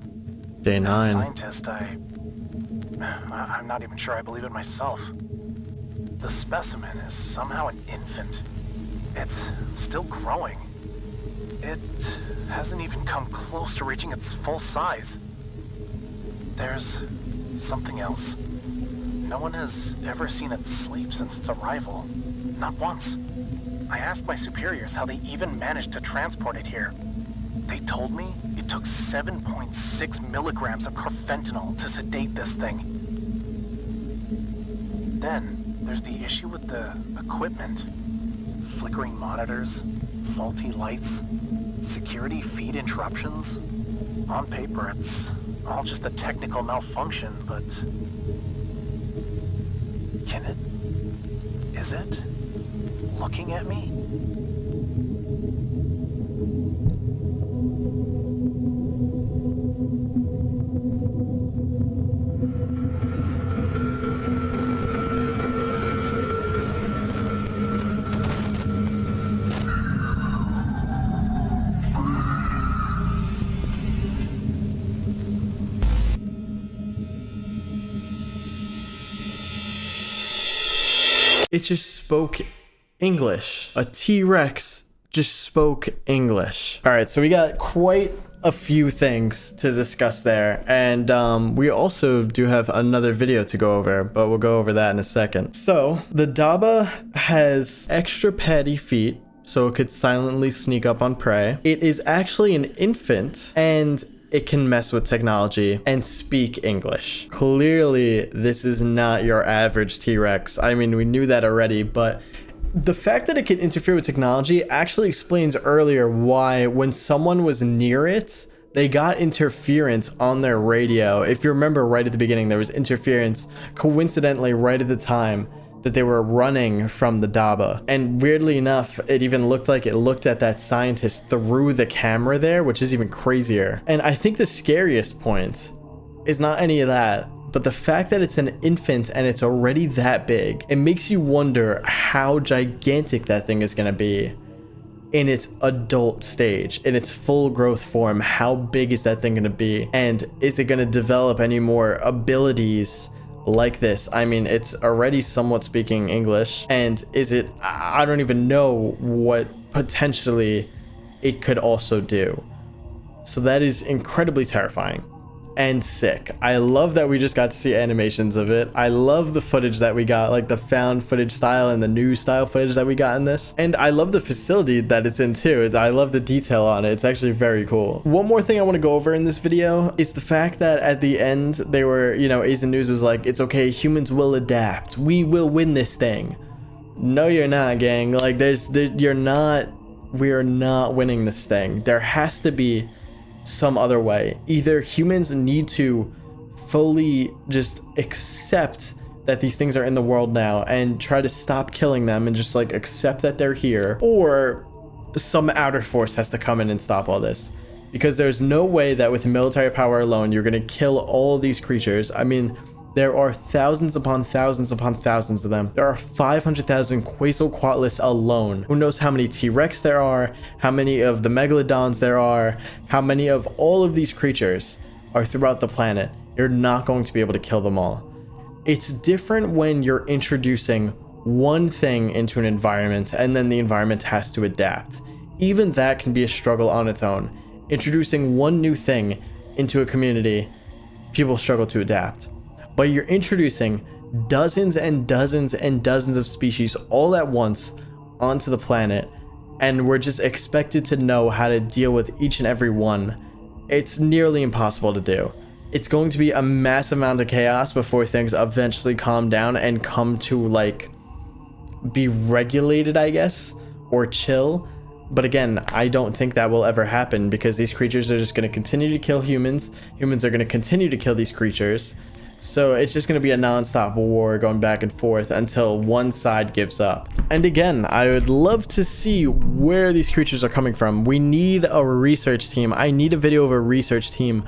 Day 9. As a scientist, I'm not even sure I believe it myself. The specimen is somehow an infant. It's still growing. It hasn't even come close to reaching its full size. There's something else. No one has ever seen it sleep since its arrival. Not once. I asked my superiors how they even managed to transport it here. They told me it took 7.6 milligrams of carfentanil to sedate this thing. Then, there's the issue with the equipment. Flickering monitors, faulty lights, security feed interruptions. On paper, it's all just a technical malfunction, but... Is it looking at me? It just spoke English. A T-Rex just spoke English. All right, so we got quite a few things to discuss there, and we also do have another video to go over, but we'll go over that in a second. So the Dabbah has extra paddy feet, so it could silently sneak up on prey. It is actually an infant, and it can mess with technology and speak English. Clearly, this is not your average T-Rex. I mean, we knew that already, but the fact that it can interfere with technology actually explains earlier why when someone was near it, they got interference on their radio. If you remember right at the beginning, there was interference coincidentally right at the time that they were running from the Dabbah. And weirdly enough, it even looked like it looked at that scientist through the camera there, which is even crazier. And I think the scariest point is not any of that, but the fact that it's an infant and it's already that big. It makes you wonder how gigantic that thing is going to be in its adult stage, in its full growth form. How big is that thing going to be? And is it going to develop any more abilities like this? I mean, it's already somewhat speaking English, and is it, I don't even know what potentially it could also do. So that is incredibly terrifying and sick. I love that we just got to see animations of it. I love the footage that we got, like the found footage style and the new style footage that we got in this. And I love the facility that it's in too. I love the detail on it. It's actually very cool. One more thing I want to go over in this video is the fact that at the end they were, you know, AZUNStudios was like, it's okay, humans will adapt. We will win this thing. No, you're not, gang. Like we're not winning this thing. There has to be some other way. Either humans need to fully just accept that these things are in the world now and try to stop killing them and just like accept that they're here, or some outer force has to come in and stop all this, because there's no way that with military power alone you're going to kill all of these creatures. I mean, there are thousands upon thousands upon thousands of them. There are 500,000 Quetzalcoatlus alone. Who knows how many T-Rex there are, how many of the Megalodons there are, how many of all of these creatures are throughout the planet. You're not going to be able to kill them all. It's different when you're introducing one thing into an environment and then the environment has to adapt. Even that can be a struggle on its own. Introducing one new thing into a community, people struggle to adapt. But you're introducing dozens and dozens and dozens of species all at once onto the planet, and we're just expected to know how to deal with each and every one. It's nearly impossible to do. It's going to be a massive amount of chaos before things eventually calm down and come to like be regulated, I guess, or chill. But again, I don't think that will ever happen, because these creatures are just going to continue to kill humans. Humans are going to continue to kill these creatures. So it's just going to be a non-stop war going back and forth until one side gives up. And again, I would love to see where these creatures are coming from. We need a research team. I need a video of a research team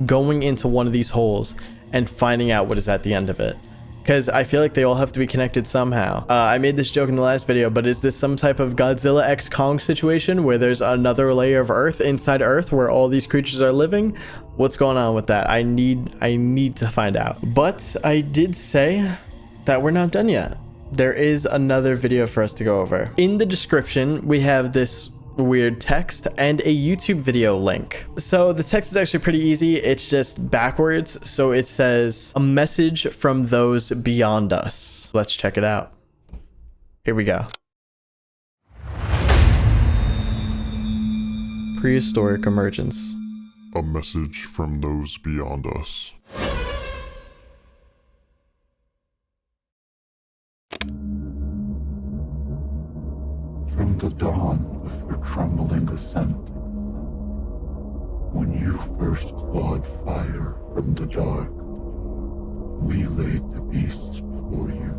going into one of these holes and finding out what is at the end of it, because I feel like they all have to be connected somehow. I made this joke in the last video, but is this some type of Godzilla x Kong situation where there's another layer of Earth inside Earth where all these creatures are living? What's going on with that? I need to find out. But I did say that we're not done yet. There is another video for us to go over. In the description, we have this weird text and a YouTube video link. So the text is actually pretty easy. It's just backwards. So it says, a message from those beyond us. Let's check it out. Here we go. Prehistoric Emergence. A message from those beyond us. From the dawn of your trembling ascent, when you first clawed fire from the dark, we laid the beasts before you.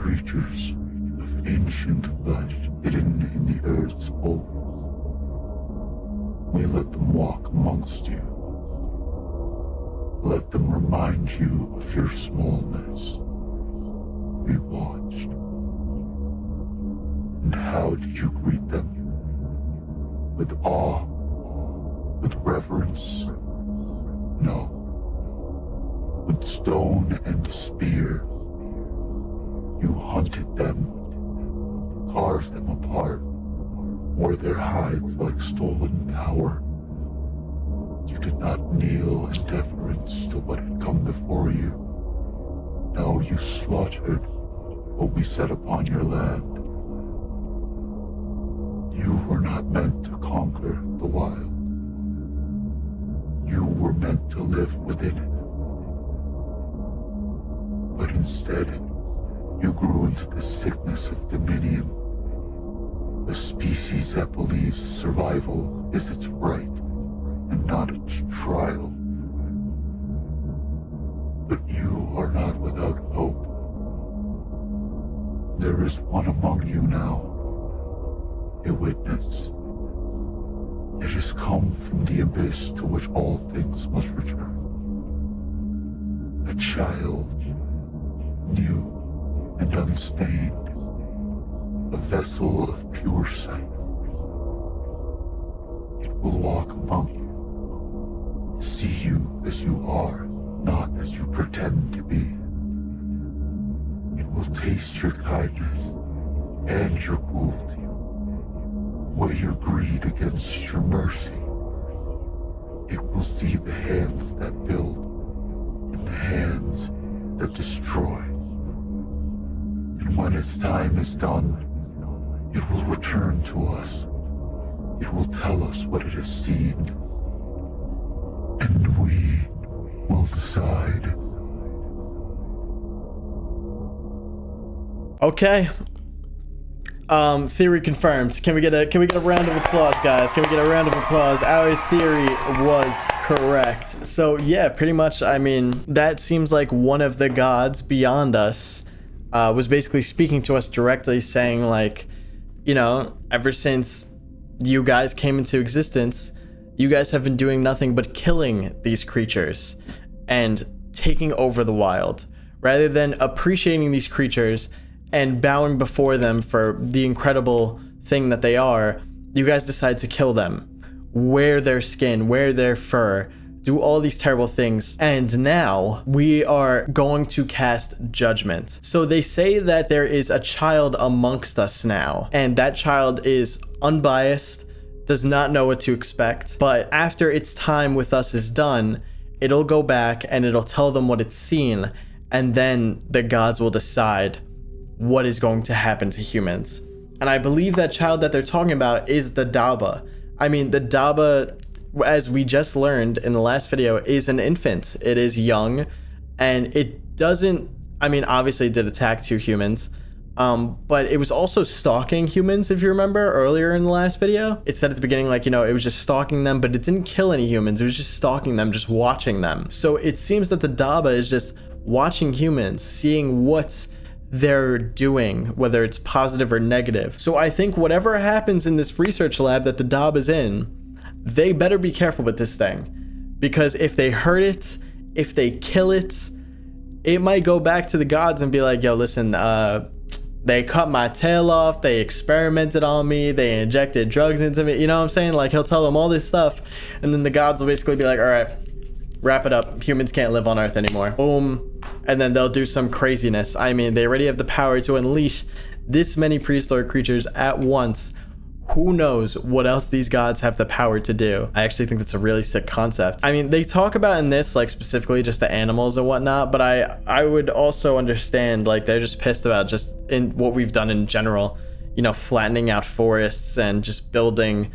Creatures of ancient flesh hidden in the earth's folds. We let them walk amongst you. Let them remind you of your smallness. We watched. And how did you greet them? With awe? With reverence? No. With stone and spear. You hunted them, carved them apart, wore their hides like stolen power. You did not kneel in deference to what had come before you. No, you slaughtered what we set upon your land. You were not meant to conquer the wild. You were meant to live within it. But instead, you grew into the sickness of dominion. A species that believes survival is its right and not its trial. But you are not without hope. There is one among you now, a witness. It has come from the abyss to which all things must return. A child, new and unstained, a vessel of pure sight. It will walk among you, see you as you are, not as you pretend to be. It will taste your kindness and your cruelty, weigh your greed against your mercy. It will see the hands that build and the hands that destroy. And when its time is done, it will return to us. It will tell us what it has seen. And we will decide. Okay. Theory confirmed. Can we get a round of applause, guys? Can we get a round of applause? Our theory was correct. So yeah, pretty much, I mean, that seems like one of the gods beyond us was basically speaking to us directly, saying like, you know, ever since you guys came into existence, you guys have been doing nothing but killing these creatures and taking over the wild, rather than appreciating these creatures and bowing before them for the incredible thing that they are. You guys decide to kill them, wear their skin, wear their fur, do all these terrible things, and now we are going to cast judgment. So they say that there is a child amongst us now, and that child is unbiased, does not know what to expect, but after its time with us is done, it'll go back and it'll tell them what it's seen, and then the gods will decide what is going to happen to humans. And I believe that child that they're talking about is the Dabbah. I mean, the Dabbah, as we just learned in the last video, is an infant. It is young, and it doesn't, I mean, obviously it did attack 2 humans, but it was also stalking humans, if you remember earlier in the last video. It said at the beginning, like, you know, it was just stalking them, but it didn't kill any humans. It was just stalking them, just watching them. So it seems that the Dabbah is just watching humans, seeing what they're doing, whether it's positive or negative. So I think whatever happens in this research lab that the Dabbah is in, they better be careful with this thing, because if they hurt it, if they kill it, it might go back to the gods and be like, yo, listen, they cut my tail off, they experimented on me, they injected drugs into me, you know what I'm saying? Like, he'll tell them all this stuff, and then the gods will basically be like, all right, wrap it up, humans can't live on Earth anymore. Boom. And then they'll do some craziness. I mean, they already have the power to unleash this many prehistoric creatures at once. Who knows what else these gods have the power to do? I actually think that's a really sick concept. I mean, they talk about in this, like, specifically just the animals and whatnot, but I would also understand, like, they're just pissed about just in what we've done in general, you know, flattening out forests and just building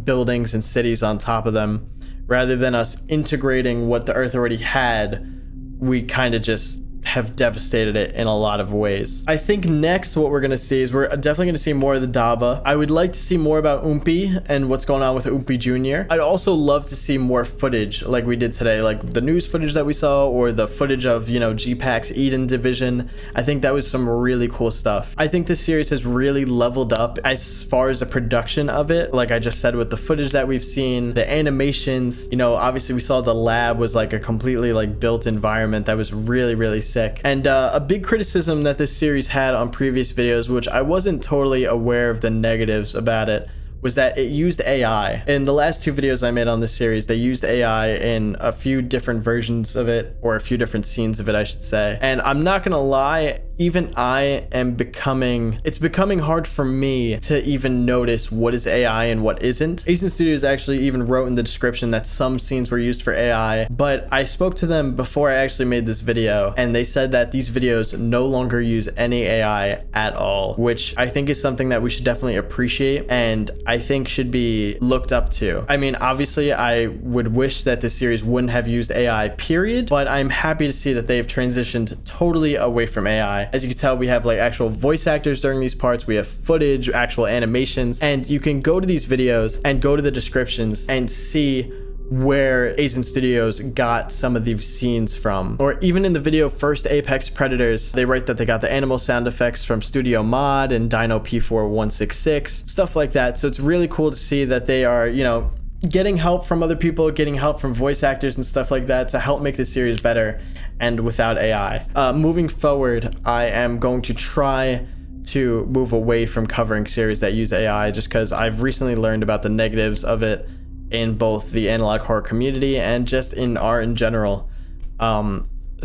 buildings and cities on top of them, rather than us integrating what the Earth already had. We kind of just have devastated it in a lot of ways. I think next what we're going to see is we're definitely going to see more of the Dabbah. I would like to see more about Oompi and what's going on with Oompi Jr. I'd also love to see more footage like we did today, like the news footage that we saw, or the footage of, you know, G-Pack's Eden division. I think that was some really cool stuff. I think this series has really leveled up as far as the production of it, like I just said, with the footage that we've seen, the animations. You know, obviously we saw the lab was like a completely like built environment that was really, really sick. And a big criticism that this series had on previous videos, which I wasn't totally aware of the negatives about it, was that it used AI. In the last 2 videos I made on this series, they used AI in a few different versions of it, or a few different scenes of it, I should say. And I'm not gonna lie, even I am it's becoming hard for me to even notice what is AI and what isn't. AZUNStudios actually even wrote in the description that some scenes were used for AI, but I spoke to them before I actually made this video, and they said that these videos no longer use any AI at all, which I think is something that we should definitely appreciate and I think should be looked up to. I mean, obviously I would wish that this series wouldn't have used AI, period, but I'm happy to see that they've transitioned totally away from AI. As you can tell, we have like actual voice actors during these parts, we have footage, actual animations, and you can go to these videos and go to the descriptions and see where AZUNStudios got some of these scenes from. Or even in the video First Apex Predators, they write that they got the animal sound effects from Studio Mod and Dino P4166, stuff like that. So it's really cool to see that they are, you know, getting help from other people, getting help from voice actors and stuff like that to help make the series better and without AI. Moving forward, I am going to try to move away from covering series that use AI just because I've recently learned about the negatives of it in both the analog horror community and just in art in general.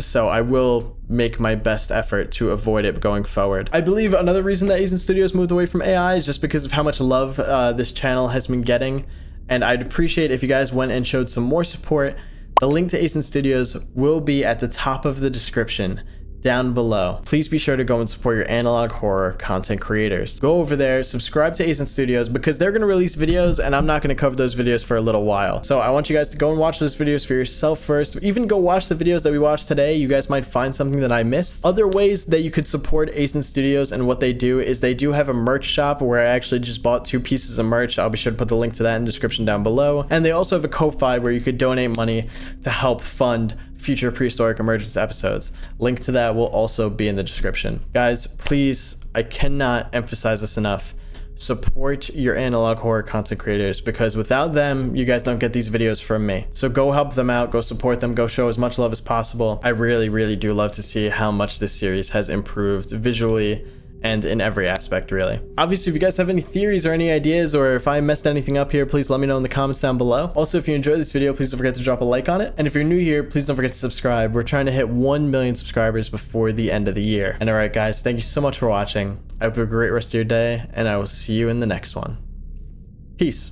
So I will make my best effort to avoid it going forward. I believe another reason that AZUNStudios moved away from AI is just because of how much love this channel has been getting, and I'd appreciate if you guys went and showed some more support. The link to AZUNStudios will be at the top of the description down below. Please be sure to go and support your analog horror content creators. Go over there, subscribe to AZUNStudios because they're gonna release videos and I'm not gonna cover those videos for a little while. So I want you guys to go and watch those videos for yourself first. Even go watch the videos that we watched today. You guys might find something that I missed. Other ways that you could support AZUNStudios and what they do is they do have a merch shop where I actually just bought 2 pieces of merch. I'll be sure to put the link to that in the description down below. And they also have a Ko-Fi where you could donate money to help fund future Prehistoric Emergence episodes. Link to that will also be in the description. Guys, please, I cannot emphasize this enough. Support your analog horror content creators because without them, you guys don't get these videos from me. So go help them out, go support them, go show as much love as possible. I really, really do love to see how much this series has improved visually and in every aspect, really. Obviously, if you guys have any theories or any ideas, or if I messed anything up here, please let me know in the comments down below. Also, if you enjoyed this video, please don't forget to drop a like on it. And if you're new here, please don't forget to subscribe. We're trying to hit 1 million subscribers before the end of the year. And all right, guys, thank you so much for watching. I hope you have a great rest of your day, and I will see you in the next one. Peace.